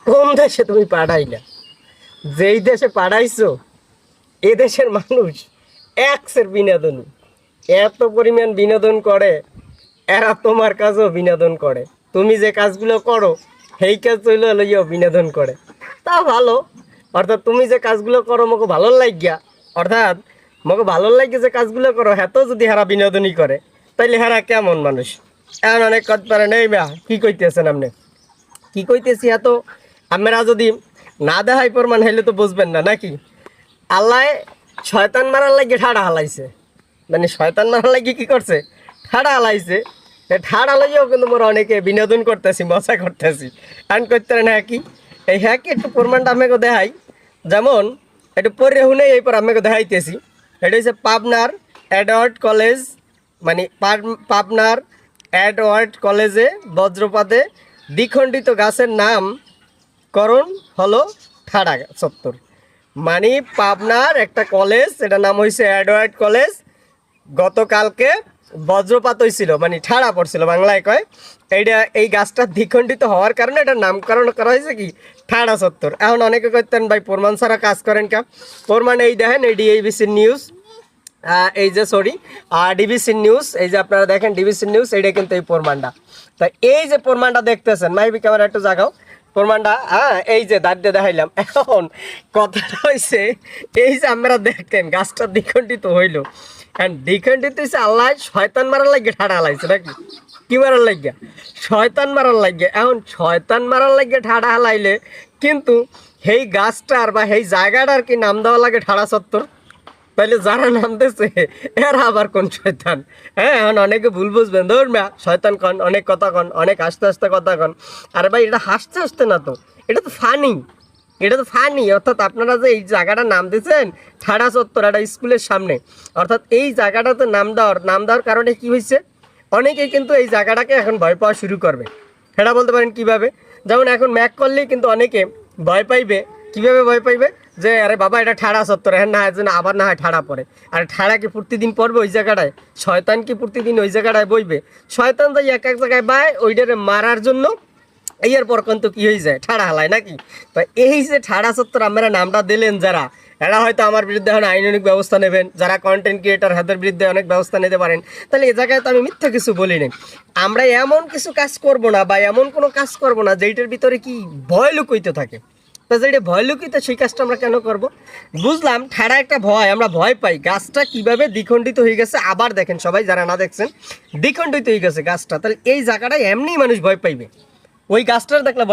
কোন দেশে তুমি পাঠাইলা? যেই দেশে পাঠাইছো এ দেশের মানুষ এক্সের বিনোদন, এত পরিমাণ বিনোদন করে, এরা তোমার কাজও বিনোদন করে। তুমি যে কাজগুলো করো সেই কাজ হইলো লইয়াও বিনোদন করে, তা ভালো। অর্থাৎ তুমি যে কাজগুলো করো মোকে ভালো লাগিয়া, অর্থাৎ মোকে ভালো লাগে যে কাজগুলো করো হেতো যদি হেরা বিনোদনই করে, তাইলে হেরা কেমন মানুষ? এখন অনেক কথা পারে নেই বা কি কইতেছেন আপনি? কি কইতেছি এত আমরা যদি না দেখাই প্রমাণ হইলে তো বুঝবেন না নাকি? আল্লাহ শয়তান মারার লাগে ঠাড়া হালাইছে, মানে শয়তান মারার লাগে কি করছে? ঠাড়া হালাইছে। ঠাড়া লাইয়াও কিন্তু মোরা অনেকে বিনোদন করতেছি, মজা করতেছি। আন করতে না কি এই হ্যাঁ কি একটু প্রমাণটা আমাকে দেখাই। যেমন একটু পরে শুনে এই পর আমাকে দেখাইতেছি। এটা হচ্ছে পাবনার এডওয়ার্ড কলেজ, মানে পাবনার এডওয়ার্ড কলেজে বজ্রপাতে দ্বিখণ্ডিত গাছের নামকরণ হলো ঠাড়া চত্বর। মানে পাবনার একটা কলেজ, এটার নাম হয়েছে এডওয়ার্ড কলেজ। গতকালকে বজ্রপাত হয়েছিল, মানে ঠাড়া পড়ছিল বাংলায় কয়। এইটা এই গাছটা দ্বিখণ্ডিত হওয়ার কারণে এটার নামকরণ করা হয়েছে কি ঠাড়া চত্বর। এখন অনেকে করতেন ভাই প্রমাণ ছাড়া কাজ করেন কা? প্রমাণ এই দেখেন, এই ডিবিসি নিউজ, এই যে সরি ডিবিসি নিউজ, এই যে আপনারা দেখেন ডিবিসি নিউজ, এইটা কিন্তু এই প্রমাণটা। তা এই যে প্রমাণটা দেখতেছেন, মাইবি ক্যামেরা একটু জাগাও প্রমাণটা। হ্যাঁ, এই যে দাঁড়িয়ে দেখাইলাম। এখন কথাটা হয়েছে এই যে আমরা দেখতেন গাছটা দ্বিখণ্ডিত হইলো, কারণ দ্বিখণ্ডিত হয়েছে আল্লাহ শয়তান মারার লাগে ঠাড়া হালাইছে নাকি? কি মারার লাগিয়া? শয়তান মারার লাগে। এখন শয়তান মারার লাগে ঠাড়া হালাইলে কিন্তু সেই গাছটার বা সেই জায়গাটার কি নাম দেওয়া লাগে ঠাড়া চত্বর? তাহলে যারা নামতেছে এরা আবার কোন শয়তান? হ্যাঁ, এখন অনেকে ভুল বুঝবেন, ধর না শয়তান কন, অনেক কথা কন, অনেক হাসতে হাসতে কথা কন। আরে ভাই এটা হাসতে হাসতে না তো, এটা তো ফানি, এটা তো ফানি। অর্থাৎ আপনারা যে এই জায়গাটার নাম দিয়েছেন ঠাড়া চত্বর, একটা স্কুলের সামনে, অর্থাৎ এই জায়গাটাতে নাম দেওয়ার কারণে কি হয়েছে? অনেকেই কিন্তু এই জায়গাটাকে এখন ভয় পাওয়া শুরু করবে। সেটা বলতে পারেন কিভাবে? যেমন এখন ম্যাক করলেই কিন্তু অনেকে ভয় পাইবে। কিভাবে ভয় পাইবে? যে আরে বাবা এটা ঠাড়া চত্বর, হ্যাঁ না যেন আবার না হয় ঠাড়া পড়ে। আর ঠাড়া কি প্রতিদিন পড়বে ওই জায়গাটায়? শয়তান কি প্রতিদিন ওই জায়গাটায় বইবে? শয়তান যাই এক এক জায়গায় বায় ওইটারে মারার জন্য এর পর কিন্তু কি হয়ে যায় ঠাড়া হালায় নাকি? তো এই যে ঠাড়া চত্বর আপনারা নামটা দিলেন যারা, এরা হয়তো আমার বিরুদ্ধে এখন আইনানুগ ব্যবস্থা নেবেন, যারা কন্টেন্ট ক্রিয়েটার হাতের বিরুদ্ধে অনেক ব্যবস্থা নিতে পারেন। তাহলে এ জায়গায় তো আমি মিথ্যা কিছু বলি নাই। আমরা এমন কিছু কাজ করব না বা এমন কোনো কাজ করব না যেইটার ভিতরে কি ভয় লুকইতে থাকে। তো যেটা ভয় লুকিতে সেই কাজটা আমরা কেন করব? বুঝলাম ঠাড়া একটা ভয়, আমরা ভয় পাই। গাছটা কিভাবে দ্বিখণ্ডিত হয়ে গেছে আবার দেখেন, সবাই যারা না দেখছেন, দ্বিখণ্ডিত হয়ে গেছে গাছটা। তাহলে এই জায়গাটায় এমনি মানুষ ভয় পাইবে, ওই গাছটার দেখলে